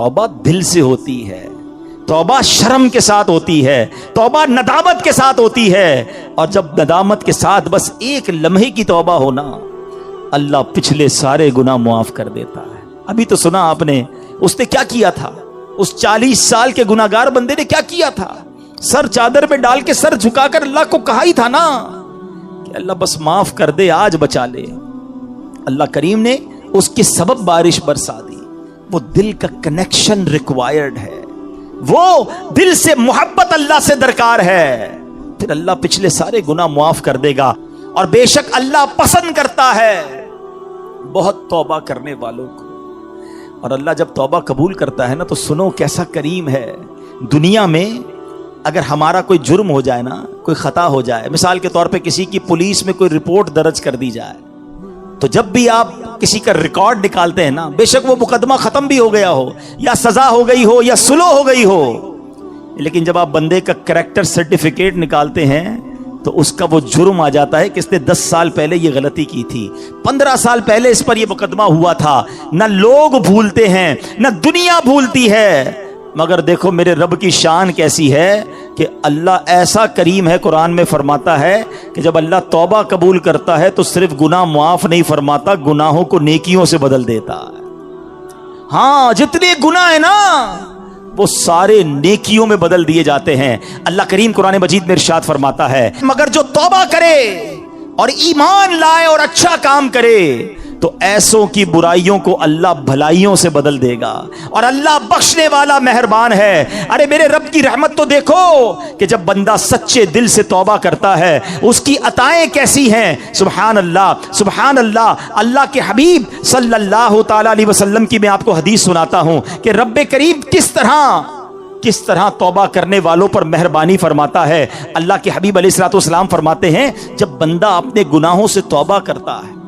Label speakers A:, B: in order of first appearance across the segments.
A: توبہ دل سے ہوتی ہے، توبہ شرم کے ساتھ ہوتی ہے، توبہ ندامت کے ساتھ ہوتی ہے. اور جب ندامت کے ساتھ بس ایک لمحے کی توبہ ہونا، اللہ پچھلے سارے گناہ معاف کر دیتا ہے. ابھی تو سنا آپ نے اس نے کیا کیا تھا، اس 40 سال کے گناہگار بندے نے کیا کیا تھا. سر چادر میں ڈال کے سر جھکا کر اللہ کو کہا ہی تھا نا کہ اللہ بس معاف کر دے، آج بچا لے. اللہ کریم نے اس کے سبب بارش برسا دی. وہ دل کا کنیکشن ریکوائرڈ ہے، وہ دل سے محبت اللہ سے درکار ہے. پھر اللہ پچھلے سارے گناہ معاف کر دے گا. اور بے شک اللہ پسند کرتا ہے بہت توبہ کرنے والوں کو. اور اللہ جب توبہ قبول کرتا ہے نا تو سنو کیسا کریم ہے. دنیا میں اگر ہمارا کوئی جرم ہو جائے نا، کوئی خطا ہو جائے، مثال کے طور پہ کسی کی پولیس میں کوئی رپورٹ درج کر دی جائے، تو جب بھی آپ کسی کا ریکارڈ نکالتے ہیں نا، بے شک وہ مقدمہ ختم بھی ہو گیا ہو یا سزا ہو گئی ہو یا سلو ہو گئی ہو، لیکن جب آپ بندے کا کریکٹر سرٹیفکیٹ نکالتے ہیں تو اس کا وہ جرم آ جاتا ہے کہ اس نے 10 سال پہلے یہ غلطی کی تھی، 15 سال پہلے اس پر یہ مقدمہ ہوا تھا. نہ لوگ بھولتے ہیں نہ دنیا بھولتی ہے، مگر دیکھو میرے رب کی شان کیسی ہے کہ اللہ ایسا کریم ہے. قرآن میں فرماتا ہے کہ جب اللہ توبہ قبول کرتا ہے تو صرف گناہ معاف نہیں فرماتا، گناہوں کو نیکیوں سے بدل دیتا ہے. ہاں جتنے گناہ ہیں نا وہ سارے نیکیوں میں بدل دیے جاتے ہیں. اللہ کریم قرآن مجید میں ارشاد فرماتا ہے مگر جو توبہ کرے اور ایمان لائے اور اچھا کام کرے تو ایسوں کی برائیوں کو اللہ بھلائیوں سے بدل دے گا. اور اللہ بخشنے والا مہربان ہے. ارے میرے رب کی رحمت تو دیکھو کہ جب بندہ سچے دل سے توبہ کرتا ہے اس کی عطائیں کیسی ہیں. سبحان اللہ سبحان اللہ. اللہ کے حبیب صلی اللہ تعالی علیہ وسلم کی میں آپ کو حدیث سناتا ہوں کہ رب کریم کس طرح توبہ کرنے والوں پر مہربانی فرماتا ہے. اللہ کے حبیب علیہ الصلوۃ والسلام فرماتے ہیں جب بندہ اپنے گناہوں سے توبہ کرتا ہے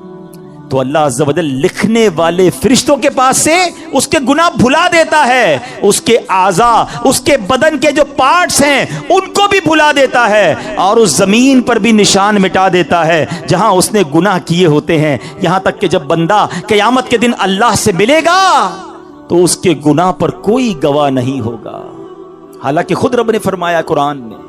A: تو اللہ عز و جل لکھنے والے فرشتوں کے پاس سے اس کے گناہ بھلا دیتا ہے. اس کے اعضاء، اس کے بدن کے جو پارٹس ہیں ان کو بھی بھلا دیتا ہے اور اس زمین پر بھی نشان مٹا دیتا ہے جہاں اس نے گناہ کیے ہوتے ہیں. یہاں تک کہ جب بندہ قیامت کے دن اللہ سے ملے گا تو اس کے گناہ پر کوئی گواہ نہیں ہوگا. حالانکہ خود رب نے فرمایا قرآن میں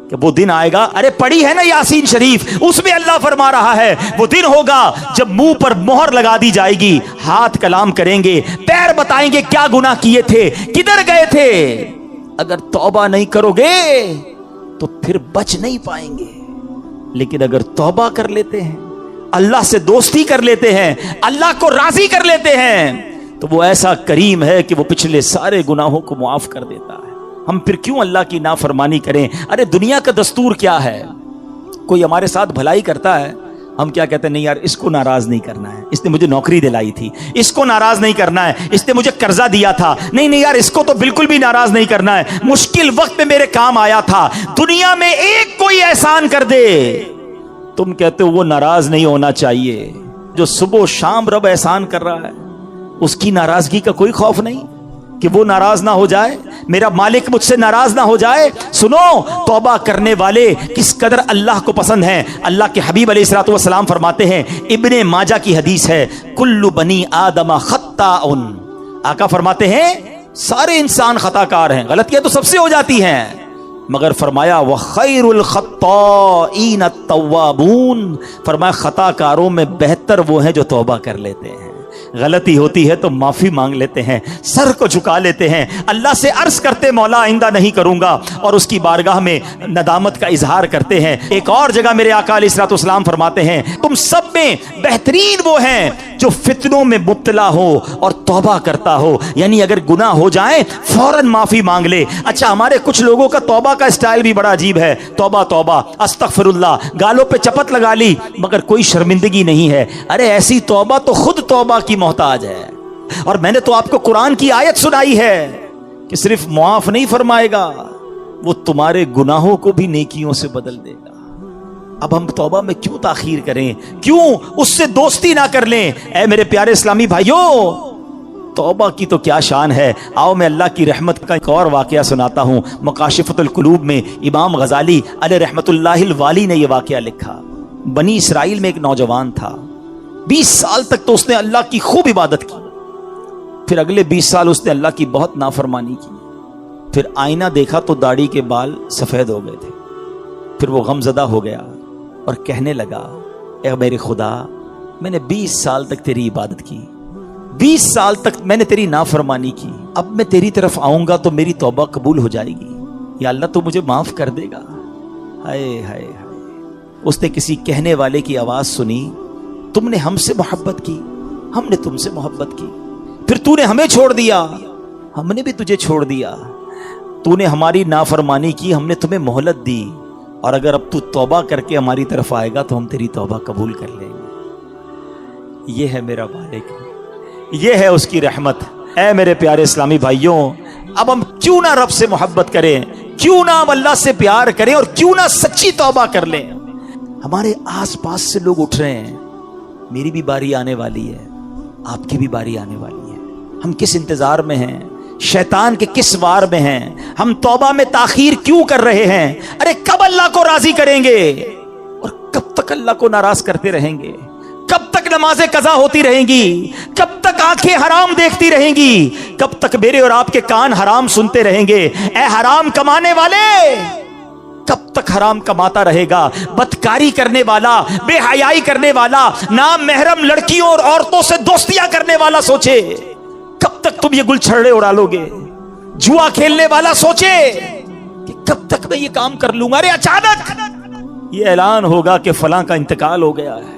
A: کہ وہ دن آئے گا. ارے پڑھی ہے نا یاسین شریف، اس میں اللہ فرما رہا ہے وہ دن ہوگا جب منہ پر مہر لگا دی جائے گی، ہاتھ کلام کریں گے، پیر بتائیں گے کیا گناہ کیے تھے، کدھر گئے تھے. اگر توبہ نہیں کرو گے تو پھر بچ نہیں پائیں گے. لیکن اگر توبہ کر لیتے ہیں، اللہ سے دوستی کر لیتے ہیں، اللہ کو راضی کر لیتے ہیں تو وہ ایسا کریم ہے کہ وہ پچھلے سارے گناہوں کو معاف کر دیتا ہے. ہم پھر کیوں اللہ کی نافرمانی کریں؟ ارے دنیا کا دستور کیا ہے، کوئی ہمارے ساتھ بھلائی کرتا ہے ہم کیا کہتے ہیں، نہیں یار اس کو ناراض نہیں کرنا ہے، اس نے مجھے نوکری دلائی تھی، اس کو ناراض نہیں کرنا ہے، اس نے مجھے قرضہ دیا تھا، نہیں یار اس کو تو بالکل بھی ناراض نہیں کرنا ہے، مشکل وقت میں میرے کام آیا تھا. دنیا میں ایک کوئی احسان کر دے تم کہتے ہو وہ ناراض نہیں ہونا چاہیے. جو صبح و شام رب احسان کر رہا ہے اس کی ناراضگی کا کوئی خوف نہیں کہ وہ ناراض نہ ہو جائے، میرا مالک مجھ سے ناراض نہ ہو جائے. سنو توبہ کرنے والے کس قدر اللہ کو پسند ہیں. اللہ کے حبیب علیہ الصلوۃ والسلام فرماتے ہیں، ابن ماجہ کی حدیث ہے، کل بنی آدم خطاء. آقا فرماتے ہیں سارے انسان خطا کار ہیں، غلطیاں تو سب سے ہو جاتی ہیں، مگر فرمایا وخیر الخطائین التوابون. فرمایا خطا کاروں میں بہتر وہ ہیں جو توبہ کر لیتے ہیں. غلطی ہوتی ہے تو معافی مانگ لیتے ہیں، سر کو جھکا لیتے ہیں، اللہ سے عرض کرتے مولا آئندہ نہیں کروں گا، اور اس کی بارگاہ میں ندامت کا اظہار کرتے ہیں. ایک اور جگہ میرے آقا علیہ الصلوۃ والسلام فرماتے ہیں تم سب میں بہترین وہ ہیں جو فتنوں میں مبتلا ہو اور توبہ کرتا ہو. یعنی اگر گناہ ہو جائیں فوراً معافی مانگ لے. اچھا ہمارے کچھ لوگوں کا توبہ کا اسٹائل بھی بڑا عجیب ہے، توبہ توبہ استغفر اللہ، گالوں پہ چپت لگا لی مگر کوئی شرمندگی نہیں ہے. ارے ایسی توبہ تو خود توبہ کی محتاج ہے. اور میں نے تو آپ کو قرآن کی آیت سنائی ہے کہ صرف معاف نہیں فرمائے گا، وہ تمہارے گناہوں کو بھی نیکیوں سے بدل دے گا. اب ہم توبہ میں کیوں تاخیر کریں، کیوں اس سے دوستی نہ کر لیں؟ اے میرے پیارے اسلامی بھائیوں، توبہ کی تو کیا شان ہے. آؤ میں اللہ کی رحمت کا ایک اور واقعہ سناتا ہوں. مکاشفۃ القلوب میں امام غزالی علیہ رحمت اللہ الوالی نے یہ واقعہ لکھا. بنی اسرائیل میں ایک نوجوان تھا، 20 سال تک تو اس نے اللہ کی خوب عبادت کی، پھر اگلے 20 سال اس نے اللہ کی بہت نافرمانی کی. پھر آئینہ دیکھا تو داڑھی کے بال سفید ہو گئے تھے. پھر وہ غم زدہ ہو گیا اور کہنے لگا اے میرے خدا، میں نے 20 سال تک تیری عبادت کی، 20 سال تک میں نے تیری نافرمانی کی، اب میں تیری طرف آؤں گا تو میری توبہ قبول ہو جائے گی، یا اللہ تو مجھے معاف کر دے گا. ہائے ہائے ہائے. اس نے کسی کہنے والے کی آواز سنی، تم نے ہم سے محبت کی، ہم نے تم سے محبت کی، پھر تو نے ہمیں چھوڑ دیا، ہم نے بھی تجھے چھوڑ دیا، تو نے ہماری نافرمانی کی، ہم نے تمہیں مہلت دی، اور اگر اب تو توبہ کر کے ہماری طرف آئے گا تو ہم تیری توبہ قبول کر لیں گے. یہ ہے میرا مالک، یہ ہے اس کی رحمت. اے میرے پیارے اسلامی بھائیوں، اب ہم کیوں نہ رب سے محبت کریں، کیوں نہ ہم اللہ سے پیار کریں، اور کیوں نہ سچی توبہ کر لیں. ہمارے آس پاس سے لوگ اٹھ رہے ہیں، میری بھی باری آنے والی ہے، آپ کی بھی باری آنے والی ہے. ہم کس انتظار میں ہیں؟ شیطان کے کس وار میں ہیں؟ ہم توبہ میں تاخیر کیوں کر رہے ہیں؟ ارے کب اللہ کو راضی کریں گے، اور کب تک اللہ کو ناراض کرتے رہیں گے؟ کب تک نمازیں قضا ہوتی رہیں گی؟ کب تک آنکھیں حرام دیکھتی رہیں گی؟ کب تک میرے اور آپ کے کان حرام سنتے رہیں گے؟ اے حرام کمانے والے، کب تک حرام کماتا رہے گا؟ بدکاری کرنے والا، بے حیائی کرنے والا، نام محرم لڑکیوں اور عورتوں سے دوستیاں کرنے والا سوچے کب تک تم یہ گل چھڑے اڑا لو گے؟ جوا کھیلنے والا سوچے کہ کب تک میں یہ کام کر لوں گا؟ ارے اچانک یہ اعلان ہوگا کہ فلاں کا انتقال ہو گیا ہے،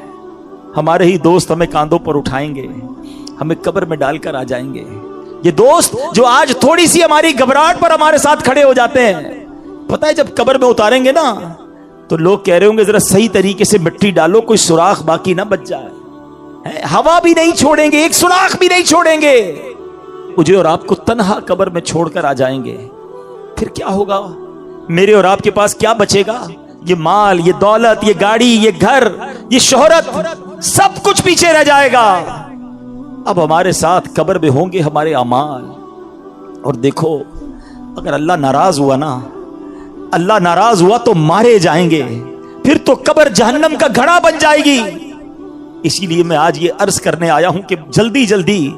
A: ہمارے ہی دوست ہمیں کاندھوں پر اٹھائیں گے، ہمیں قبر میں ڈال کر آ جائیں گے. یہ دوست جو آج تھوڑی سی ہماری گھبراہٹ پر ہمارے ساتھ کھڑے ہو جاتے ہیں، پتہ ہے جب قبر میں اتاریں گے نا تو لوگ کہہ رہے ہوں گے ذرا صحیح طریقے سے مٹی ڈالو، کوئی سوراخ باقی نہ بچ جائے. ہوا بھی نہیں چھوڑیں گے، ایک سوراخ بھی نہیں چھوڑیں گے، مجھے اور آپ کو تنہا قبر میں چھوڑ کر آ جائیں گے. پھر کیا ہوگا؟ میرے اور آپ کے پاس کیا بچے گا؟ یہ مال، یہ دولت، یہ گاڑی، یہ گھر، یہ شہرت، سب کچھ پیچھے رہ جائے گا. اب ہمارے ساتھ قبر میں ہوں گے ہمارے اعمال. اور دیکھو، اگر اللہ ناراض ہوا نا، اللہ ناراض ہوا تو مارے جائیں گے، پھر تو قبر جہنم کا گھڑا بن جائے گی. اسی لیے میں آج یہ عرض کرنے آیا ہوں کہ جلدی جلدی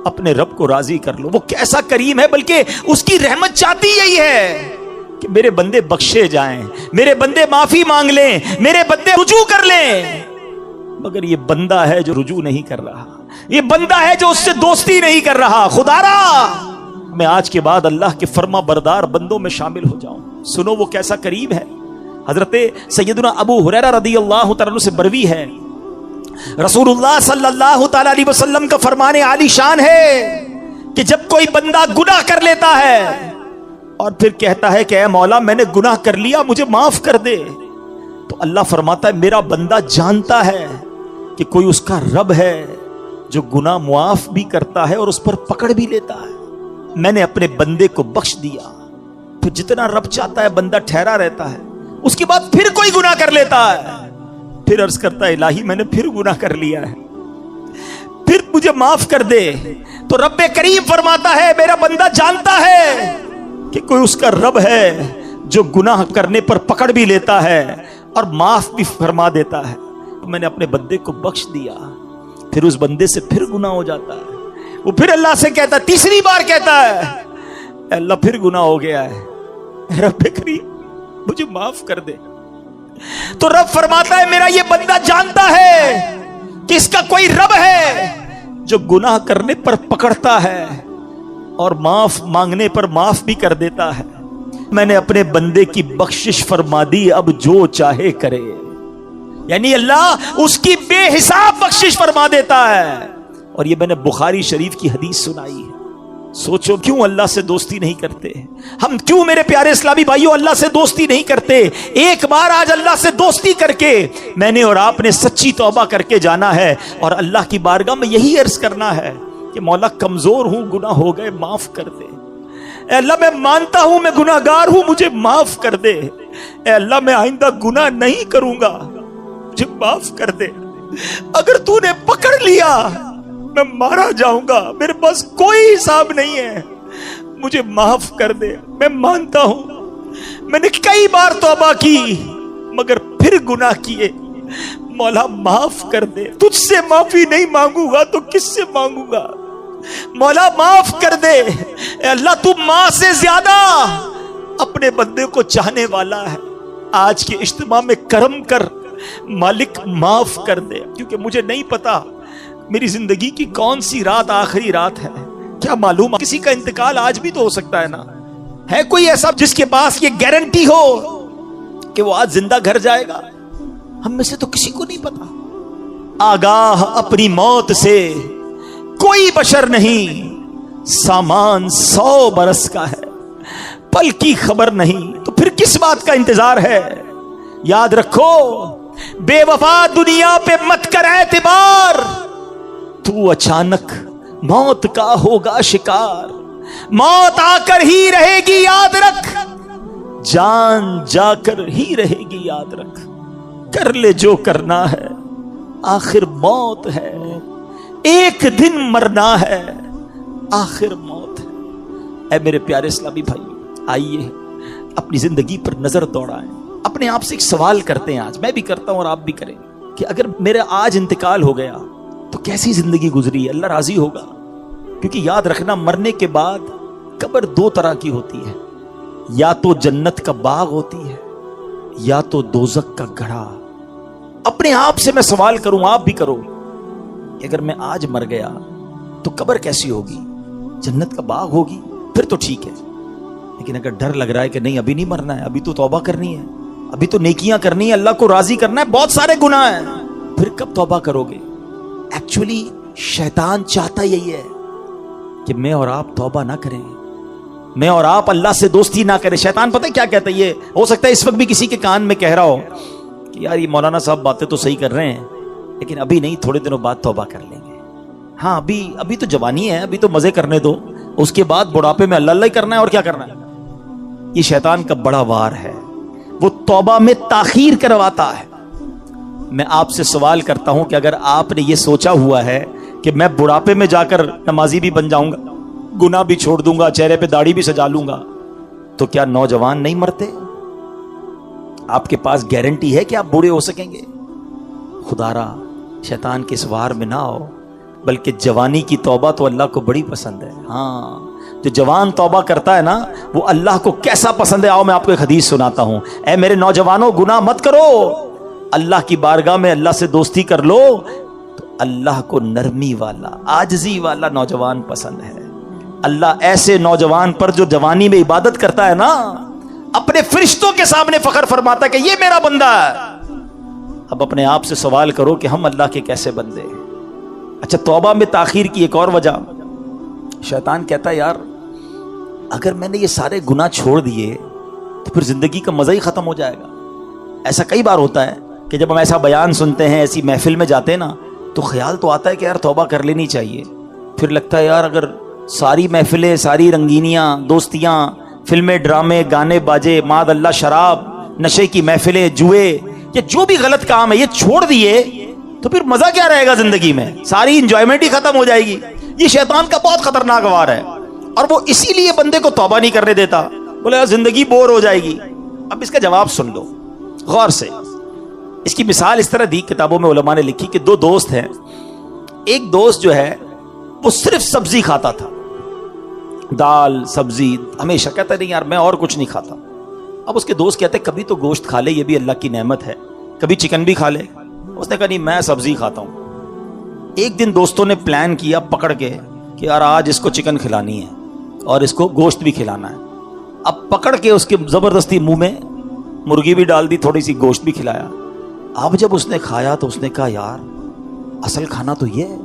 A: اپنے رب کو راضی کر لو. وہ کیسا کریم ہے، بلکہ اس کی رحمت چاہتی یہی ہے کہ میرے بندے بخشے جائیں، میرے بندے معافی مانگ لیں، میرے بندے رجوع کر لیں. مگر یہ بندہ ہے جو رجوع نہیں کر رہا، یہ بندہ ہے جو اس سے دوستی نہیں کر رہا. خدا را میں آج کے بعد اللہ کے فرما بردار بندوں میں شامل ہو جاؤں. سنو وہ کیسا کریم ہے. حضرت سیدنا ابو ہریرہ رضی اللہ تعالیٰ عنہ سے مروی ہے، رسول اللہ صلی اللہ تعالیٰ علیہ وسلم کا فرمان عالی شان ہے کہ جب کوئی بندہ گناہ کر لیتا ہے اور پھر کہتا ہے کہ اے مولا میں نے گناہ کر لیا، مجھے معاف کر دے، تو اللہ فرماتا ہے میرا بندہ جانتا ہے کہ کوئی اس کا رب ہے جو گناہ معاف بھی کرتا ہے اور اس پر پکڑ بھی لیتا ہے. میں نے اپنے بندے کو بخش دیا. پھر جتنا رب چاہتا ہے بندہ ٹھہرا رہتا ہے، اس کے بعد پھر کوئی گناہ کر لیتا ہے، پھر عرض کرتا ہے الہی میں نے پھر گناہ کر لیا ہے، پھر مجھے معاف کر دے. تو رب کریم فرماتا ہے میرا بندہ جانتا ہے کہ کوئی اس کا رب ہے جو گناہ کرنے پر پکڑ بھی لیتا ہے اور معاف بھی فرما دیتا ہے. میں نے اپنے بندے کو بخش دیا. پھر اس بندے سے پھر گناہ ہو جاتا ہے، وہ پھر اللہ سے کہتا ہے، تیسری بار کہتا ہے اللہ پھر گناہ ہو گیا ہے، رب کریم مجھے معاف کر دے. تو رب فرماتا ہے میرا یہ بندہ جانتا ہے کہ اس کا کوئی رب ہے جو گناہ کرنے پر پکڑتا ہے اور معاف مانگنے پر معاف بھی کر دیتا ہے. میں نے اپنے بندے کی بخشش فرما دی، اب جو چاہے کرے. یعنی اللہ اس کی بے حساب بخشش فرما دیتا ہے. اور یہ میں نے بخاری شریف کی حدیث سنائی ہے. سوچو کیوں اللہ سے دوستی نہیں کرتے ہم؟ کیوں میرے پیارے اسلامی بھائیوں اللہ سے دوستی نہیں کرتے؟ ایک بار آج اللہ سے دوستی کر کے میں نے اور آپ نے سچی توبہ کر کے جانا ہے اور اللہ کی بارگاہ میں یہی عرض کرنا ہے کہ مولا کمزور ہوں، گناہ ہو گئے، معاف کر دے. اے اللہ میں مانتا ہوں میں گناہ گار ہوں، مجھے معاف کر دے. اے اللہ میں آئندہ گناہ نہیں کروں گا، مجھے معاف کر دے. اگر تو نے پکڑ لیا میں مارا جاؤں گا، میرے پاس کوئی حساب نہیں ہے، مجھے معاف کر دے. میں مانتا ہوں میں نے کئی بار توبہ کی مگر پھر گناہ کیے، مولا معاف کر دے. تجھ سے معافی نہیں مانگوں گا تو کس سے مانگوں گا؟ مولا معاف کر دے. اے اللہ تو ماں سے زیادہ اپنے بندے کو چاہنے والا ہے. آج کے اجتماع میں کرم کر مالک, معاف کر دے, کیونکہ مجھے نہیں پتا میری زندگی کی کون سی رات آخری رات ہے. کیا معلوم کسی کا انتقال آج بھی تو ہو سکتا ہے نا. ہے کوئی ایسا جس کے پاس یہ گارنٹی ہو کہ وہ آج زندہ گھر جائے گا؟ ہم میں سے تو کسی کو نہیں پتا. آگاہ اپنی موت سے کوئی بشر نہیں, سامان 100 برس کا ہے, پل کی خبر نہیں, تو پھر کس بات کا انتظار ہے؟ یاد رکھو بے وفا دنیا پہ مت کر اعتبار, تو اچانک موت کا ہوگا شکار. موت آ کر ہی رہے گی یاد رکھ, جان جا کر ہی رہے گی یاد رکھ. کر لے جو کرنا ہے, آخر موت ہے, ایک دن مرنا ہے, آخر موت ہے. اے میرے پیارے اسلامی بھائی, آئیے اپنی زندگی پر نظر دوڑائیں, اپنے آپ سے ایک سوال کرتے ہیں. آج میں بھی کرتا ہوں اور آپ بھی کریں کہ اگر میرا آج انتقال ہو گیا تو کیسی زندگی گزری؟ اللہ راضی ہوگا؟ کیونکہ یاد رکھنا مرنے کے بعد قبر 2 طرح کی ہوتی ہے, یا تو جنت کا باغ ہوتی ہے یا تو دوزخ کا گڑھا. اپنے آپ سے میں سوال کروں, آپ بھی کرو, کہ اگر میں آج مر گیا تو قبر کیسی ہوگی؟ جنت کا باغ ہوگی؟ پھر تو ٹھیک ہے. لیکن اگر ڈر لگ رہا ہے کہ نہیں ابھی نہیں مرنا ہے, ابھی تو توبہ کرنی ہے, ابھی تو نیکیاں کرنی ہے, اللہ کو راضی کرنا ہے, بہت سارے گناہ ہیں, پھر کب توبہ کرو گے؟ ایکچولی شیطان چاہتا یہی ہے کہ میں اور آپ توبہ نہ کریں, میں اور آپ اللہ سے دوستی نہ کریں. شیطان پتہ ہے کیا کہتا ہے؟ یہ ہو سکتا ہے اس وقت بھی کسی کے کان میں کہہ رہا ہو کہ یار یہ مولانا صاحب باتیں تو صحیح کر رہے ہیں, لیکن ابھی نہیں, تھوڑے دنوں بعد توبہ کر لیں گے. ہاں ابھی تو جوانی ہے, ابھی تو مزے کرنے دو, اس کے بعد بڑھاپے میں اللہ ہی کرنا ہے, اور کیا کرنا ہے. یہ شیطان کا بڑا وار ہے, وہ توبہ میں تاخیر کرواتا ہے. میں آپ سے سوال کرتا ہوں کہ اگر آپ نے یہ سوچا ہوا ہے کہ میں بڑھاپے میں جا کر نمازی بھی بن جاؤں گا, گناہ بھی چھوڑ دوں گا, چہرے پہ داڑھی بھی سجا لوں گا, تو کیا نوجوان نہیں مرتے؟ آپ کے پاس گارنٹی ہے کہ آپ بوڑھے ہو سکیں گے؟ خدا را شیطان کے سوار میں نہ آؤ, بلکہ جوانی کی توبہ تو اللہ کو بڑی پسند ہے. ہاں, جو جوان توبہ کرتا ہے نا وہ اللہ کو کیسا پسند ہے. آؤ میں آپ کو ایک حدیث سناتا ہوں. اے میرے نوجوانوں, گناہ مت کرو, اللہ کی بارگاہ میں اللہ سے دوستی کر لو, تو اللہ کو نرمی والا, عاجزی والا نوجوان پسند ہے. اللہ ایسے نوجوان پر جو جوانی میں عبادت کرتا ہے نا, اپنے فرشتوں کے سامنے فخر فرماتا ہے کہ یہ میرا بندہ ہے. اب اپنے آپ سے سوال کرو کہ ہم اللہ کے کیسے بندے ہیں. اچھا, توبہ میں تاخیر کی ایک اور وجہ, شیطان کہتا ہے یار اگر میں نے یہ سارے گناہ چھوڑ دیے تو پھر زندگی کا مزہ ہی ختم ہو جائے گا. ایسا کئی بار ہوتا ہے کہ جب ہم ایسا بیان سنتے ہیں, ایسی محفل میں جاتے ہیں نا, تو خیال تو آتا ہے کہ یار توبہ کر لینی چاہیے. پھر لگتا ہے یار اگر ساری محفلیں, ساری رنگینیاں, دوستیاں, فلمیں, ڈرامے, گانے باجے, معاذ اللہ شراب, نشے کی محفلیں, جوئے, یہ جو بھی غلط کام ہے یہ چھوڑ دیے تو پھر مزہ کیا رہے گا زندگی میں؟ ساری انجوائمنٹ ہی ختم ہو جائے گی. یہ شیطان کا بہت خطرناک وار ہے, اور وہ اسی لیے بندے کو توبہ نہیں کرنے دیتا. بولے یار زندگی بور ہو جائے گی. اب اس کا جواب سن لو غور سے. اس کی مثال اس طرح دی, کتابوں میں علماء نے لکھی کہ 2 دوست ہیں. ایک دوست جو ہے وہ صرف سبزی کھاتا تھا, دال سبزی, ہمیشہ کہتا نہیں یار میں اور کچھ نہیں کھاتا. اب اس کے دوست کہتے کبھی تو گوشت کھا لے, یہ بھی اللہ کی نعمت ہے, کبھی چکن بھی کھا لے. اس نے کہا نہیں میں سبزی کھاتا ہوں. ایک دن دوستوں نے پلان کیا پکڑ کے کہ یار آج اس کو چکن کھلانی ہے اور اس کو گوشت بھی کھلانا ہے. اب پکڑ کے اس کے زبردستی منہ میں مرغی بھی ڈال دی, تھوڑی سی گوشت بھی کھلایا. اب جب اس نے کھایا تو اس نے کہا یار اصل کھانا تو یہ ہے,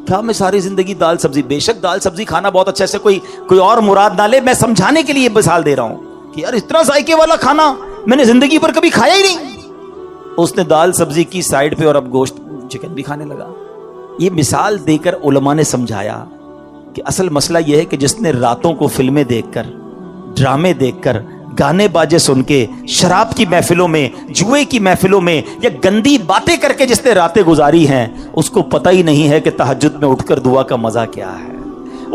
A: کیا میں ساری زندگی دال سبزی, بے شک دال سبزی کھانا بہت اچھا, سے کوئی اور مراد نہ لے, میں سمجھانے کے لیے مثال دے رہا ہوں کہ یار اتنا ذائقے والا کھانا میں نے زندگی پر کبھی کھایا ہی نہیں. اس نے دال سبزی کی سائڈ پہ اور اب گوشت چکن بھی کھانے لگا. یہ مثال دے کر علماء نے سمجھایا کہ اصل مسئلہ یہ ہے کہ جس نے راتوں کو فلمیں دیکھ کر, ڈرامے دیکھ کر, گانے باجے سن کے, شراب کی محفلوں میں, جوئے کی محفلوں میں, یا گندی باتیں کر کے جس نے راتیں گزاری ہیں, اس کو پتہ ہی نہیں ہے کہ تہجد میں اٹھ کر دعا کا مزہ کیا ہے.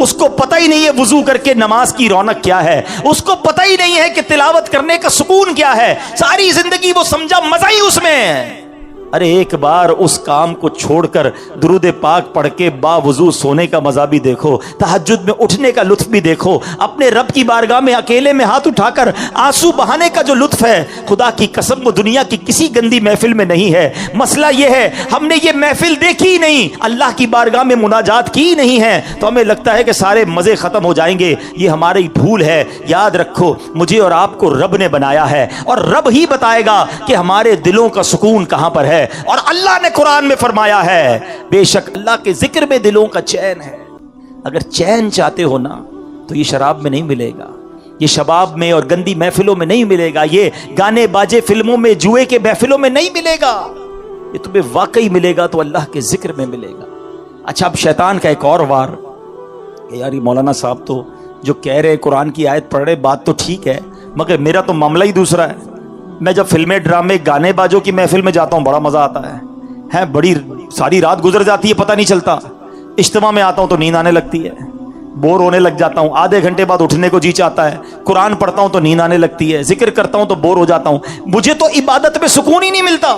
A: اس کو پتہ ہی نہیں ہے وضو کر کے نماز کی رونق کیا ہے. اس کو پتہ ہی نہیں ہے کہ تلاوت کرنے کا سکون کیا ہے. ساری زندگی وہ سمجھا مزہ ہی اس میں ہے. ارے ایک بار اس کام کو چھوڑ کر درود پاک پڑھ کے باوضو سونے کا مزہ بھی دیکھو، تہجد میں اٹھنے کا لطف بھی دیکھو، اپنے رب کی بارگاہ میں اکیلے میں ہاتھ اٹھا کر آنسو بہانے کا جو لطف ہے، خدا کی قسم وہ دنیا کی کسی گندی محفل میں نہیں ہے۔ مسئلہ یہ ہے ہم نے یہ محفل دیکھی ہی نہیں، اللہ کی بارگاہ میں مناجات کی نہیں ہے، تو ہمیں لگتا ہے کہ سارے مزے ختم ہو جائیں گے۔ یہ ہماری بھول ہے۔ یاد رکھو مجھے اور آپ کو رب نے بنایا ہے، اور رب ہی بتائے گا کہ ہمارے دلوں کا سکون کہاں پر ہے۔ اور اللہ نے قرآن میں فرمایا ہے بے شک اللہ کے ذکر میں دلوں کا چین ہے۔ اگر چین چاہتے ہو نا تو یہ شراب میں نہیں ملے گا، یہ شباب میں اور گندی محفلوں میں نہیں ملے گا، یہ گانے باجے فلموں میں جوئے کے محفلوں میں نہیں ملے گا، یہ تمہیں واقعی ملے گا تو اللہ کے ذکر میں ملے گا۔ اچھا اب شیطان کا ایک اور وار کہ یار یہ مولانا صاحب تو جو کہہ رہے قرآن کی آیت پڑھ رہے بات تو ٹھیک ہے، مگر میرا تو معاملہ ہی دوسرا ہے۔ میں جب فلمیں ڈرامے گانے باجوں کی محفل میں جاتا ہوں بڑا مزہ آتا ہے، بڑی ساری رات گزر جاتی ہے پتہ نہیں چلتا۔ اجتماع میں آتا ہوں تو نیند آنے لگتی ہے، بور ہونے لگ جاتا ہوں، آدھے گھنٹے بعد اٹھنے کو جی چاہتا ہے، قرآن پڑھتا ہوں تو نیند آنے لگتی ہے، ذکر کرتا ہوں تو بور ہو جاتا ہوں، مجھے تو عبادت میں سکون ہی نہیں ملتا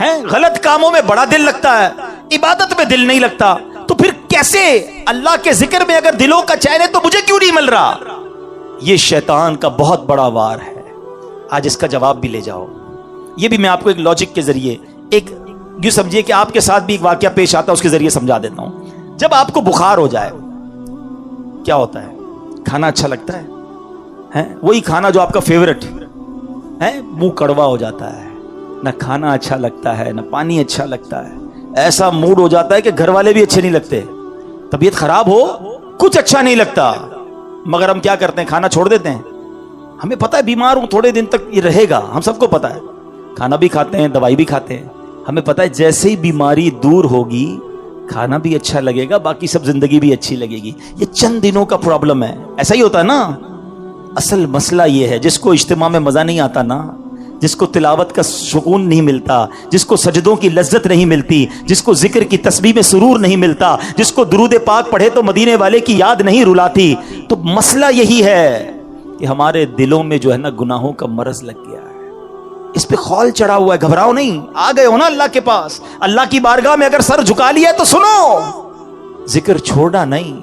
A: ہے۔ غلط کاموں میں بڑا دل لگتا ہے، عبادت میں دل نہیں لگتا، تو پھر کیسے اللہ کے ذکر میں اگر دلوں کا چین ہے تو مجھے کیوں نہیں مل رہا؟ یہ شیطان کا بہت بڑا وار ہے۔ آج اس کا جواب بھی لے جاؤ۔ یہ بھی میں آپ کو ایک لاجک کے ذریعے ایک یوں سمجھیے کہ آپ کے ساتھ بھی ایک واقعہ پیش آتا ہے، اس کے ذریعے سمجھا دیتا ہوں۔ جب آپ کو بخار ہو جائے کیا ہوتا ہے؟ کھانا اچھا لگتا ہے، وہی کھانا جو آپ کا فیورٹ ہے، منہ کڑوا ہو جاتا ہے، نہ کھانا اچھا لگتا ہے نہ پانی اچھا لگتا ہے، ایسا موڈ ہو جاتا ہے کہ گھر والے بھی اچھے نہیں لگتے، طبیعت خراب ہو کچھ اچھا نہیں لگتا، مگر ہم کیا کرتے ہیں؟ کھانا چھوڑ دیتے ہیں۔ ہمیں پتہ ہے بیمار ہوں تھوڑے دن تک یہ رہے گا، ہم سب کو پتہ ہے، کھانا بھی کھاتے ہیں دوائی بھی کھاتے ہیں، ہمیں پتہ ہے جیسے ہی بیماری دور ہوگی کھانا بھی اچھا لگے گا، باقی سب زندگی بھی اچھی لگے گی۔ یہ چند دنوں کا پرابلم ہے، ایسا ہی ہوتا ہے نا۔ اصل مسئلہ یہ ہے جس کو اجتماع میں مزہ نہیں آتا نا، جس کو تلاوت کا سکون نہیں ملتا، جس کو سجدوں کی لذت نہیں ملتی، جس کو ذکر کی تسبیح میں سرور نہیں ملتا، جس کو درود پاک پڑھے تو مدینے والے کی یاد نہیں رلاتی، تو مسئلہ یہی ہے کہ ہمارے دلوں میں جو ہے نا گناہوں کا مرض لگ گیا ہے، اس پہ خول چڑھا ہوا ہے۔ گھبراؤ نہیں، آ گئے ہو نا اللہ کے پاس، اللہ کی بارگاہ میں اگر سر جھکا لیا تو سنو، ذکر چھوڑنا نہیں،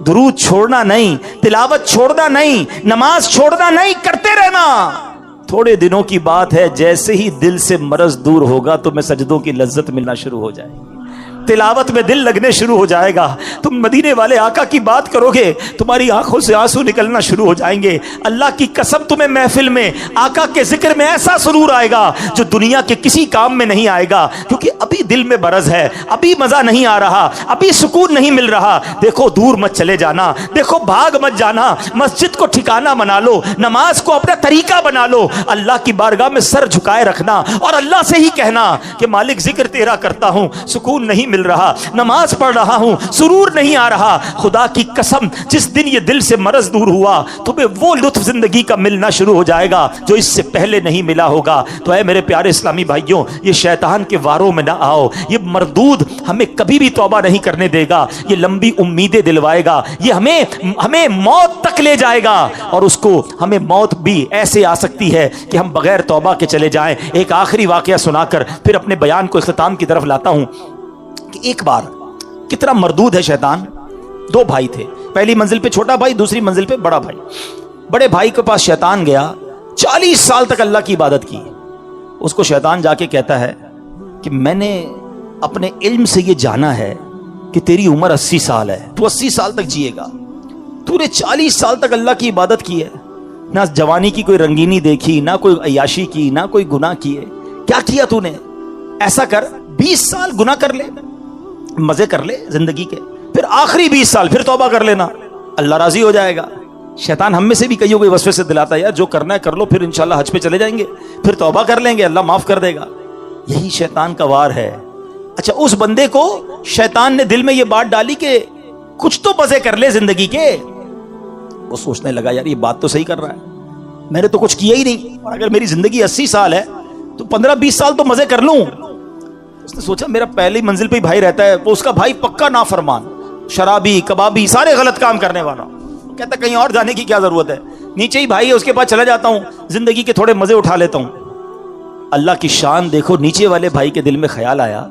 A: درود چھوڑنا نہیں، تلاوت چھوڑنا نہیں، نماز چھوڑنا نہیں، کرتے رہنا۔ تھوڑے دنوں کی بات ہے، جیسے ہی دل سے مرض دور ہوگا تو میں سجدوں کی لذت ملنا شروع ہو جائے گی، تلاوت میں دل لگنے شروع ہو جائے گا، تم مدینے والے آقا کی بات کرو گے، تمہاری آنکھوں سے آنسو نکلنا شروع ہو جائیں گے۔ اللہ کی قسم تمہیں محفل میں آقا کے ذکر میں ایسا سرور آئے گا جو دنیا کے کسی کام میں نہیں آئے گا، کیونکہ ابھی دل میں مرض ہے، ابھی مزہ نہیں آ رہا، ابھی سکون نہیں مل رہا۔ دیکھو دور مت چلے جانا، دیکھو بھاگ مت جانا، مسجد کو ٹھکانہ بنا لو، نماز کو اپنا طریقہ بنا لو، اللہ کی بارگاہ میں سر جھکائے رکھنا اور اللہ سے ہی کہنا کہ مالک ذکر تیرا کرتا ہوں، سکون نہیں مل رہا، نماز پڑھ رہا ہوں، سرور نہیں آ رہا۔ خدا کی قسم جس دن یہ دل سے مرض دور ہوا تمہیں وہ لطف زندگی کا ملنا شروع ہو جائے گا جو اس سے پہلے نہیں ملا ہوگا۔ تو اے میرے پیارے اسلامی بھائیوں، یہ شیطان کے واروں میں نہ آؤ، یہ مردود ہمیں کبھی بھی توبہ نہیں کرنے دے گا، یہ لمبی امیدیں دلوائے گا، یہ ہمیں موت تک لے جائے گا، اور اس کو ہمیں موت بھی ایسے آ سکتی ہے کہ ہم بغیر توبہ کے چلے جائیں۔ ایک آخری واقعہ سنا کر پھر اپنے بیان کو اختتام کی طرف لاتا ہوں کہ ایک بار کتنا مردود ہے شیطان۔ دو بھائی تھے، پہلی منزل پہ چھوٹا بھائی، دوسری منزل پہ بڑا بھائی۔ بڑے بھائی کے پاس شیطان گیا، 40 سال تک اللہ کی عبادت کی۔ اس کو شیطان جا کے کہتا ہے کہ میں نے اپنے علم سے یہ جانا ہے کہ تیری عمر 80 سال ہے، تو 80 سال تک جیے گا، تو نے 40 سال تک اللہ کی عبادت کی ہے، نہ جوانی کی کوئی رنگینی دیکھی، نہ کوئی عیاشی کی، نہ کوئی گناہ کیے، کیا کیا تو نے؟ ایسا کر 20 سال گناہ کر لے، مزے کر لے زندگی کے، پھر آخری 20 سال پھر توبہ کر لینا، اللہ راضی ہو جائے گا۔ شیطان ہم میں سے بھی کئیوں کو وسوسے سے دلاتا ہے، یار جو کرنا ہے کر لو، پھر انشاءاللہ حج پہ چلے جائیں گے، پھر توبہ کر لیں گے، اللہ معاف کر دے گا۔ یہی شیطان کا وار ہے۔ اچھا اس بندے کو شیطان نے دل میں یہ بات ڈالی کہ کچھ تو مزے کر لے زندگی کے۔ وہ سوچنے لگا یار یہ بات تو صحیح کر رہا ہے، میں نے تو کچھ کیا ہی نہیں، اور اگر میری زندگی 80 سال ہے تو 15-20 سال تو مزے کر لوں۔ اس نے سوچا میرا پہلی منزل پہ ہی بھائی رہتا ہے، وہ اس کا بھائی پکا نافرمان، شرابی، کبابی، سارے غلط کام کرنے والا، کہتا کہیں اور جانے کی کیا ضرورت ہے، نیچے ہی بھائی ہے اس کے پاس چلا جاتا ہوں، زندگی کے تھوڑے مزے اٹھا لیتا ہوں۔ اللہ کی شان دیکھو, نیچے والے بھائی کے دل میں خیال آیا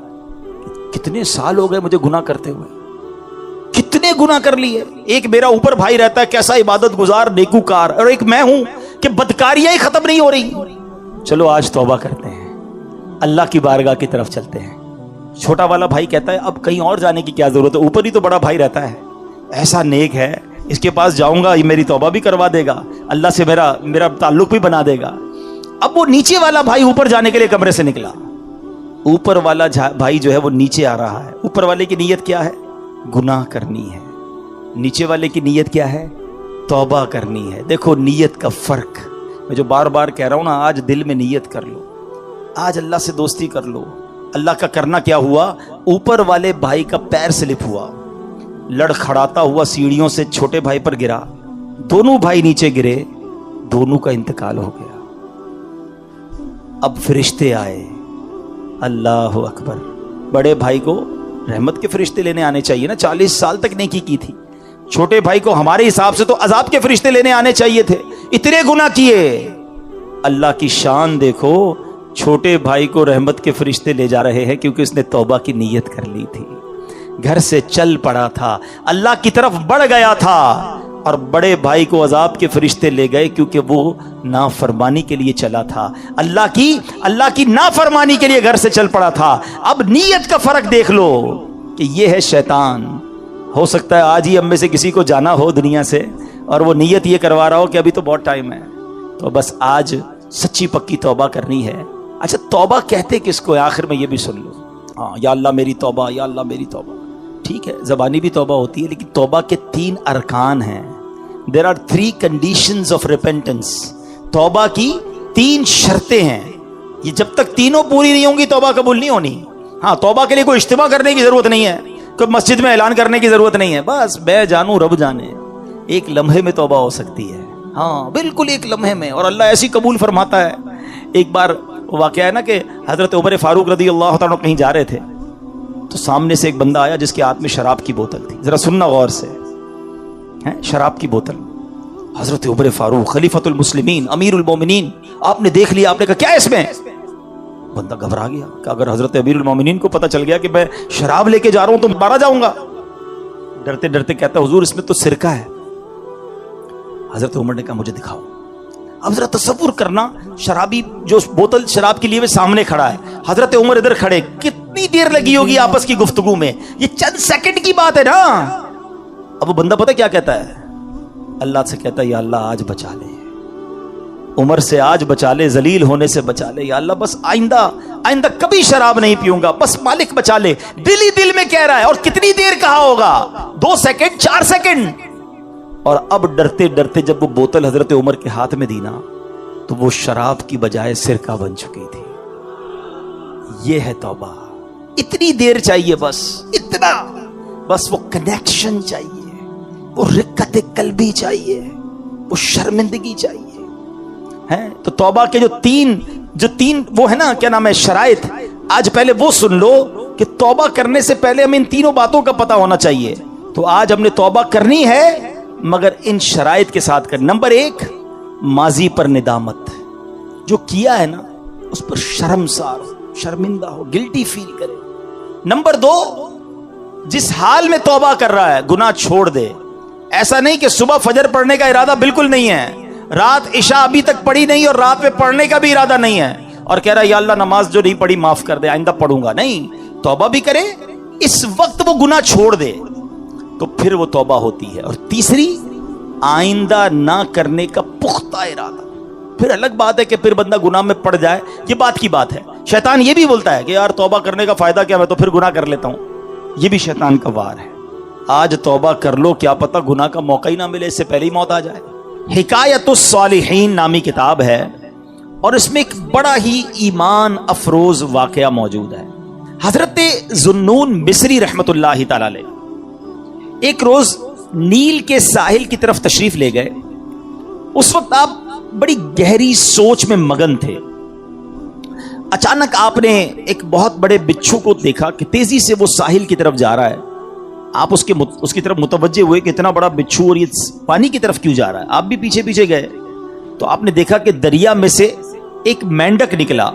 A: کتنے سال ہو گئے مجھے گناہ کرتے ہوئے, کتنے گناہ کر لیے. ایک میرا اوپر بھائی رہتا ہے کیسا عبادت گزار نیکوکار, اور ایک میں ہوں کہ بدکاریاں ہی ختم نہیں ہو رہی. چلو آج توبہ کرتے ہیں, اللہ کی بارگاہ کی طرف چلتے ہیں. چھوٹا والا بھائی کہتا ہے اب کہیں اور جانے کی کیا ضرورت ہے, اوپر ہی تو بڑا بھائی رہتا ہے, ایسا نیک ہے, اس کے پاس جاؤں گا یہ میری توبہ بھی کروا دے گا, اللہ سے میرا تعلق بھی بنا دے گا. اب وہ نیچے والا بھائی اوپر جانے کے لیے کمرے سے نکلا. اوپر والا بھائی جو ہے وہ نیچے آ رہا ہے. اوپر والے کی نیت کیا ہے؟ گناہ کرنی ہے. نیچے والے کی نیت کیا ہے؟ توبہ کرنی ہے. دیکھو نیت کا فرق, میں جو بار بار کہہ رہا ہوں نا, آج دل میں نیت کر لو, آج اللہ سے دوستی کر لو. اللہ کا کرنا کیا ہوا, اوپر والے بھائی کا پیر سلپ ہوا, لڑکھڑاتا ہوا سیڑھیوں سے چھوٹے بھائی پر گرا, دونوں بھائی نیچے گرے, دونوں کا انتقال ہو گیا. اب فرشتے آئے, اللہ اکبر. بڑے بھائی کو رحمت کے فرشتے لینے آنے چاہیے نا, 40 سال تک نیکی کی تھی. چھوٹے بھائی کو ہمارے حساب سے تو عذاب کے فرشتے لینے آنے چاہیے تھے, اتنے گناہ کیے. اللہ کی شان دیکھو, چھوٹے بھائی کو رحمت کے فرشتے لے جا رہے ہیں کیونکہ اس نے توبہ کی نیت کر لی تھی, گھر سے چل پڑا تھا, اللہ کی طرف بڑھ گیا تھا. اور بڑے بھائی کو عذاب کے فرشتے لے گئے کیونکہ وہ نافرمانی کے لیے چلا تھا, اللہ کی نافرمانی کے لیے گھر سے چل پڑا تھا. اب نیت کا فرق دیکھ لو کہ یہ ہے شیطان. ہو سکتا ہے آج ہی ہم میں سے کسی کو جانا ہو دنیا سے اور وہ نیت یہ کروا رہا ہو کہ ابھی تو بہت ٹائم ہے, تو بس آج سچی پکی توبہ کرنی ہے. اچھا توبہ کہتے کس کو ہے؟ آخر میں یہ بھی سن لو. ہاں, یا اللہ میری توبہ, یا اللہ میری توبہ. ٹھیک ہے, زبانی بھی توبہ ہوتی ہے, لیکن توبہ کے 3 ارکان ہیں. There are 3 conditions of repentance. توبہ کی 3 شرطیں ہیں. یہ جب تک تینوں پوری نہیں ہوں گی توبہ قبول نہیں ہونی. ہاں, توبہ کے لیے کوئی اجتماع کرنے کی ضرورت نہیں ہے, کوئی مسجد میں اعلان کرنے کی ضرورت نہیں ہے. بس میں جانوں رب جانے, ایک لمحے میں توبہ ہو سکتی ہے. ہاں بالکل ایک لمحے میں, اور اللہ ایسی قبول فرماتا ہے. ایک بار واقعہ ہے نا کہ حضرت عمر فاروق رضی اللہ تعالیٰ کہیں جا رہے تھے, تو سامنے سے ایک بندہ آیا جس کے ہاتھ میں شراب کی بوتل تھی. ذرا سننا غور سے, شراب کی بوتل. حضرت عمر فاروق خلیفۃ المسلمین امیر المومنین, آپ نے دیکھ لیا, آپ نے کہا کیا ہے اس میں؟ بندہ گھبرا گیا کہ اگر حضرت امیر المومنین کو پتہ چل گیا کہ میں شراب لے کے جا رہا ہوں تو مارا جاؤں گا. ڈرتے ڈرتے کہتا حضور اس میں تو سرکہ ہے. حضرت عمر نے کہا مجھے دکھاؤ. اب ذرا تصور کرنا, شرابی جو بوتل شراب کے لیے وہ سامنے کھڑا ہے, حضرت عمر ادھر کھڑے, کتنی دیر لگی ہوگی آپس کی گفتگو میں, یہ چند سیکنڈ کی بات ہے نا. اب وہ بندہ پتہ کیا کہتا ہے؟ اللہ سے کہتا ہے یا اللہ آج بچا لے, عمر سے آج بچا لے, ذلیل ہونے سے بچا لے, یا اللہ بس آئندہ کبھی شراب نہیں پیوں گا, بس مالک بچا لے. دل ہی دل میں کہہ رہا ہے, اور کتنی دیر کہا ہوگا, 2 سیکنڈ 4 سیکنڈ. اور اب ڈرتے ڈرتے جب وہ بوتل حضرت عمر کے ہاتھ میں دی نا, تو وہ شراب کی بجائے سرکہ بن چکی تھی. یہ ہے توبہ. اتنی دیر چاہیے, بس اتنا, بس وہ کنیکشن چاہیے, وہ رقت قلبی چاہیے, وہ شرمندگی چاہیے. تو توبہ کے جو تین وہ ہے نا, کیا نام ہے, شرائط, آج پہلے وہ سن لو کہ توبہ کرنے سے پہلے ہمیں ان تینوں باتوں کا پتہ ہونا چاہیے. تو آج ہم نے توبہ کرنی ہے مگر ان شرائط کے ساتھ کر. نمبر 1, ماضی پر ندامت, جو کیا ہے نا اس پر شرمسار ہو, شرمندہ ہو, گلٹی فیل کرے. نمبر 2, جس حال میں توبہ کر رہا ہے گناہ چھوڑ دے. ایسا نہیں کہ صبح فجر پڑھنے کا ارادہ بالکل نہیں ہے, رات عشاء ابھی تک پڑھی نہیں اور رات میں پڑھنے کا بھی ارادہ نہیں ہے, اور کہہ رہا ہے یا اللہ نماز جو نہیں پڑھی معاف کر دے, آئندہ پڑھوں گا. نہیں, توبہ بھی کرے, اس وقت وہ گناہ چھوڑ دے, تو پھر وہ توبہ ہوتی ہے. اور تیسری, آئندہ نہ کرنے کا پختہ ارادہ. پھر الگ بات ہے کہ پھر بندہ گناہ میں پڑ جائے, یہ بات کی بات ہے. شیطان یہ بھی بولتا ہے کہ یار توبہ کرنے کا فائدہ کیا, میں تو پھر گناہ کر لیتا ہوں. یہ بھی شیطان کا وار ہے. آج توبہ کر لو, کیا پتہ گناہ کا موقع ہی نہ ملے, اس سے پہلے ہی موت آ جائے. حکایت الصالحین نامی کتاب ہے, اور اس میں ایک بڑا ہی ایمان افروز واقعہ موجود ہے. حضرت ذوالنون مصری رحمت اللہ تعالی علیہ ایک روز نیل کے ساحل کی طرف تشریف لے گئے. اس وقت آپ بڑی گہری سوچ میں مگن تھے. اچانک آپ نے ایک بہت بڑے بچھو کو دیکھا کہ تیزی سے وہ ساحل کی طرف جا رہا ہے. آپ اس کی طرف متوجہ ہوئے کہ اتنا بڑا بچھو اور یہ پانی کی طرف کیوں جا رہا ہے. آپ بھی پیچھے پیچھے گئے تو آپ نے دیکھا کہ دریا میں سے ایک مینڈک نکلا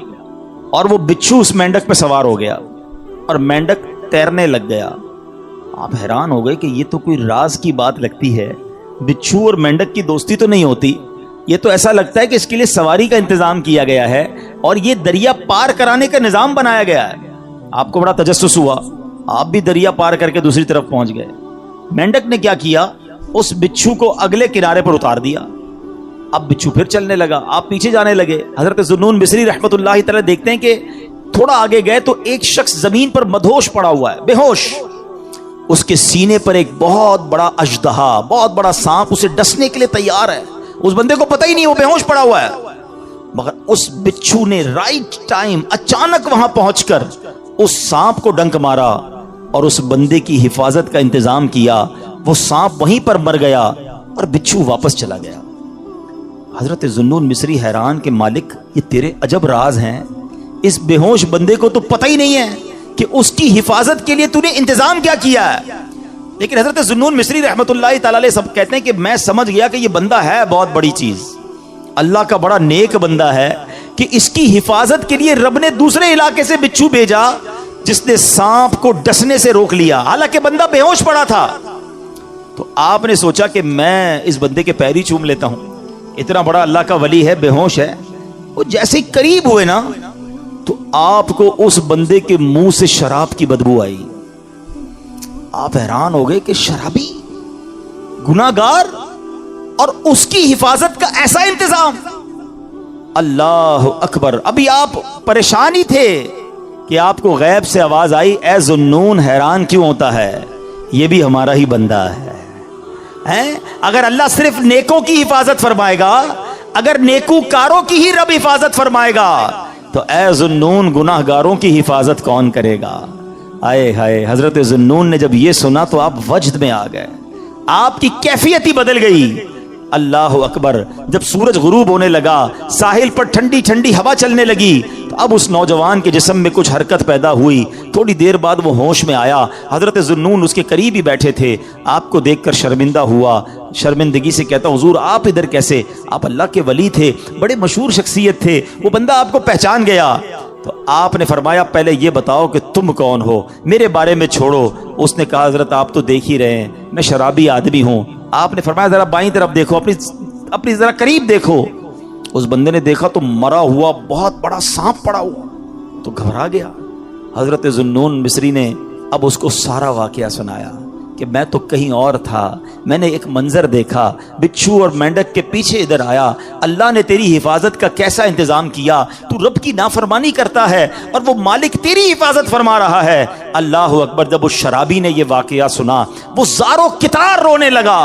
A: اور وہ بچھو اس مینڈک پہ سوار ہو گیا اور مینڈک تیرنے لگ گیا۔ آپ حیران ہو گئے کہ یہ تو کوئی راز کی بات لگتی ہے، بچھو اور مینڈک کی دوستی تو نہیں ہوتی، یہ تو ایسا لگتا ہے کہ اس کے لیے سواری کا انتظام کیا گیا ہے اور یہ دریا پار کرانے کا نظام بنایا گیا ہے۔ آپ کو بڑا تجسس ہوا، آپ بھی دریا پار کر کے دوسری طرف پہنچ گئے۔ مینڈک نے کیا کیا، اس بچھو کو اگلے کنارے پر اتار دیا۔ اب بچھو پھر چلنے لگا، آپ پیچھے جانے لگے۔ حضرت ذوالنون مصری رحمت اللہ تعالی دیکھتے ہیں کہ تھوڑا آگے گئے تو ایک شخص زمین پر مدہوش پڑا ہوا ہے، بے ہوش۔ اس کے سینے پر ایک بہت بڑا اژدہا، بہت بڑا سانپ اسے ڈسنے کے لیے تیار ہے۔ اس بندے کو پتہ ہی نہیں وہ بے ہوش پڑا ہوا ہے، مگر اس بچھو نے رائٹ ٹائم اچانک وہاں پہنچ کر اس سانپ کو ڈنک مارا اور اس بندے کی حفاظت کا انتظام کیا۔ وہ سانپ وہیں پر مر گیا اور بچھو واپس چلا گیا۔ حضرت ذوالنون مصری حیران کہ مالک یہ تیرے عجب راز ہیں، اس بے ہوش بندے کو تو پتہ ہی نہیں ہے کہ اس کی حفاظت کے لیے تو نے انتظام کیا کیا ہے۔ لیکن حضرت ذوالنون مصری رحمت اللہ تعالی علیہ سب کہتے ہیں کہ میں سمجھ گیا کہ یہ بندہ ہے بہت بڑی چیز، اللہ کا بڑا نیک بندہ ہے کہ اس کی حفاظت کے لیے رب نے دوسرے علاقے سے بچھو بھیجا جس نے سانپ کو ڈسنے سے روک لیا، حالانکہ بندہ بے ہوش پڑا تھا۔ تو آپ نے سوچا کہ میں اس بندے کے پیر ہی چوم لیتا ہوں، اتنا بڑا اللہ کا ولی ہے، بے ہوش ہے۔ وہ جیسے ہی قریب ہوئے نا تو آپ کو اس بندے کے منہ سے شراب کی بدبو آئی۔ آپ حیران ہو گئے کہ شرابی، گناہگار، اور اس کی حفاظت کا ایسا انتظام۔ اللہ اکبر۔ ابھی آپ پریشان ہی تھے کہ آپ کو غیب سے آواز آئی، اے ذوالنون حیران کیوں ہوتا ہے، یہ بھی ہمارا ہی بندہ ہے۔ اگر اللہ صرف نیکوں کی حفاظت فرمائے گا، اگر نیکوکاروں کی ہی رب حفاظت فرمائے گا تو اے ذوالنون گناہگاروں کی حفاظت کون کرے گا؟ آئے ہائے، حضرت ذوالنون نے جب یہ سنا تو آپ وجد میں آ گئے، آپ کی کیفیت ہی بدل گئی۔ اللہ اکبر۔ جب سورج غروب ہونے لگا، ساحل پر ٹھنڈی ٹھنڈی ہوا چلنے لگی تو اب اس نوجوان کے جسم میں کچھ حرکت پیدا ہوئی۔ تھوڑی دیر بعد وہ ہوش میں آیا۔ حضرت ذوالنون اس کے قریب ہی بیٹھے تھے، آپ کو دیکھ کر شرمندہ ہوا، شرمندگی سے کہتا حضور آپ ادھر کیسے؟ آپ اللہ کے ولی تھے، بڑے مشہور شخصیت تھے، وہ بندہ آپ کو پہچان گیا۔ تو آپ نے فرمایا پہلے یہ بتاؤ کہ تم کون ہو، میرے بارے میں چھوڑو۔ اس نے کہا حضرت آپ تو دیکھ ہی رہے ہیں میں شرابی آدمی ہوں۔ آپ نے فرمایا ذرا بائیں طرف دیکھو، اپنی ذرا قریب دیکھو۔ اس بندے نے دیکھا تو مرا ہوا بہت بڑا سانپ پڑا ہوا، تو گھبرا گیا۔ حضرت ذوالنون مصری نے اب اس کو سارا واقعہ سنایا کہ میں تو کہیں اور تھا، میں نے ایک منظر دیکھا، بچھو اور مینڈک کے پیچھے ادھر آیا، اللہ نے تیری حفاظت کا کیسا انتظام کیا، تو رب کی نافرمانی کرتا ہے اور وہ مالک تیری حفاظت فرما رہا ہے۔ اللہ اکبر۔ جب اس شرابی نے یہ واقعہ سنا وہ زاروں کتار رونے لگا،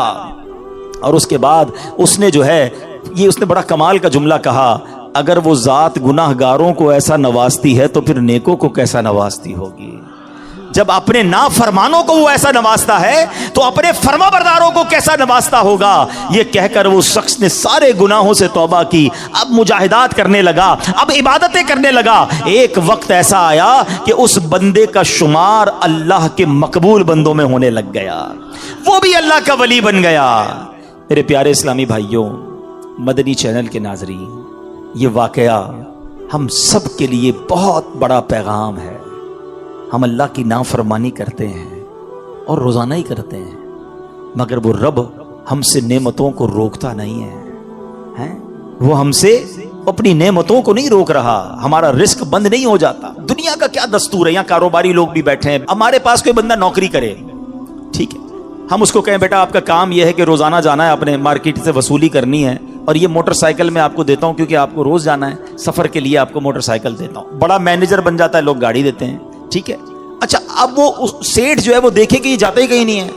A: اور اس کے بعد اس نے جو ہے یہ اس نے بڑا کمال کا جملہ کہا، اگر وہ ذات گناہ گاروں کو ایسا نوازتی ہے تو پھر نیکوں کو کیسا نوازتی ہوگی۔ جب اپنے نافرمانوں کو وہ ایسا نوازتا ہے تو اپنے فرما برداروں کو کیسا نوازتا ہوگا۔ یہ کہہ کر وہ شخص نے سارے گناہوں سے توبہ کی، اب مجاہدات کرنے لگا، اب عبادتیں کرنے لگا۔ ایک وقت ایسا آیا کہ اس بندے کا شمار اللہ کے مقبول بندوں میں ہونے لگ گیا، وہ بھی اللہ کا ولی بن گیا۔ میرے پیارے اسلامی بھائیوں، مدنی چینل کے ناظرین، یہ واقعہ ہم سب کے لیے بہت بڑا پیغام ہے۔ ہم اللہ کی نافرمانی کرتے ہیں اور روزانہ ہی کرتے ہیں، مگر وہ رب ہم سے نعمتوں کو روکتا نہیں ہے، وہ ہم سے اپنی نعمتوں کو نہیں روک رہا، ہمارا رزق بند نہیں ہو جاتا۔ دنیا کا کیا دستور ہے، یہاں کاروباری لوگ بھی بیٹھے ہیں، ہمارے پاس کوئی بندہ نوکری کرے، ٹھیک ہے، ہم اس کو کہیں بیٹا آپ کا کام یہ ہے کہ روزانہ جانا ہے، اپنے مارکیٹ سے وصولی کرنی ہے، اور یہ موٹر سائیکل میں آپ کو دیتا ہوں کیونکہ آپ کو روز جانا ہے، سفر کے لیے آپ کو موٹر سائیکل دیتا ہوں۔ بڑا مینیجر بن جاتا ہے، لوگ گاڑی دیتے ہیں، ٹھیک ہے۔ اچھا اب وہ سیٹ جو ہے وہ دیکھے کہ یہ جاتا ہی کہیں نہیں ہے،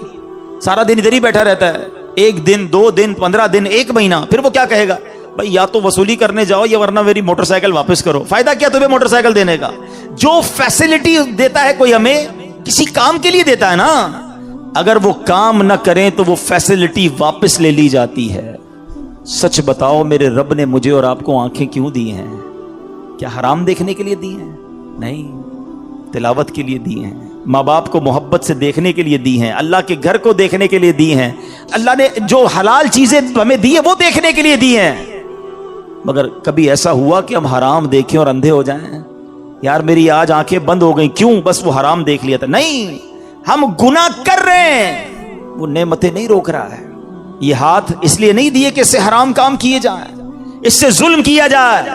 A: سارا دن ادھر ہی بیٹھا رہتا ہے، ایک دن، 2 دن، 15 دن، 1 مہینہ، پھر وہ کیا کہے گا، بھائی یا تو وصولی کرنے جاؤ یا ورنہ میری موٹر سائیکل واپس کرو۔ فائدہ کیا تمہیں موٹر سائیکل دینے کا؟ جو فیسلٹی دیتا ہے کوئی ہمیں کسی کام کے لیے دیتا ہے نا، اگر وہ کام نہ کریں تو وہ فیسلٹی واپس لے لی جاتی ہے۔ سچ بتاؤ میرے رب نے مجھے اور آپ کو آنکھیں کیوں دی ہیں؟ کیا حرام دیکھنے کے لیے دی ہیں؟ نہیں، تلاوت کے لیے دی ہیں، ماں باپ کو محبت سے دیکھنے کے لیے دی ہیں، اللہ کے گھر کو دیکھنے کے لیے دی ہیں، اللہ نے جو حلال چیزیں ہمیں دی ہیں وہ دیکھنے کے لیے دی ہیں۔ مگر کبھی ایسا ہوا کہ ہم حرام دیکھیں اور اندھے ہو جائیں؟ یار میری آج آنکھیں بند ہو گئی، کیوں؟ بس وہ حرام دیکھ لیا تھا. نہیں، ہم گناہ کر رہے ہیں، وہ نعمتیں نہیں روک رہا ہے. یہ ہاتھ اس لیے نہیں دیے کہ اس سے حرام کام کیے جائیں، اس سے ظلم کیا جائے،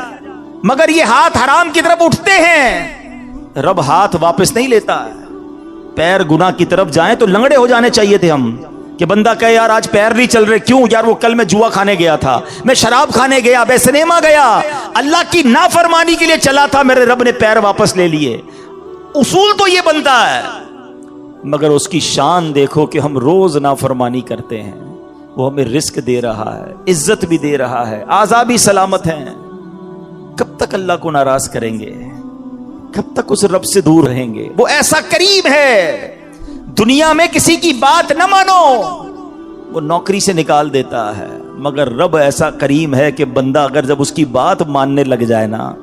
A: مگر یہ ہاتھ حرام کی طرف اٹھتے ہیں، رب ہاتھ واپس نہیں لیتا ہے. پیر گناہ کی طرف جائیں تو لنگڑے ہو جانے چاہیے تھے ہم، کہ بندہ کہے یار آج پیر نہیں چل رہے، کیوں؟ یار وہ کل میں جوا کھانے گیا تھا، میں شراب کھانے گیا، میں سنیما گیا، اللہ کی نافرمانی کے لیے چلا تھا، میرے رب نے پیر واپس لے لیے. اصول تو یہ بنتا ہے، مگر اس کی شان دیکھو کہ ہم روز نافرمانی کرتے ہیں. وہ ہمیں رزق دے رہا ہے، عزت بھی دے رہا ہے، اعضاء بھی سلامت ہیں. کب تک اللہ کو ناراض کریں گے؟ کب تک اس رب سے دور رہیں گے؟ وہ ایسا کریم ہے، دنیا میں کسی کی بات نہ مانو، وہ نوکری سے نکال دیتا ہے، مگر رب ایسا کریم ہے کہ بندہ اگر جب اس کی بات ماننے لگ جائے نا،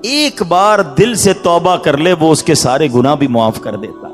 A: ایک بار دل سے توبہ کر لے، وہ اس کے سارے گناہ بھی معاف کر دیتا ہے.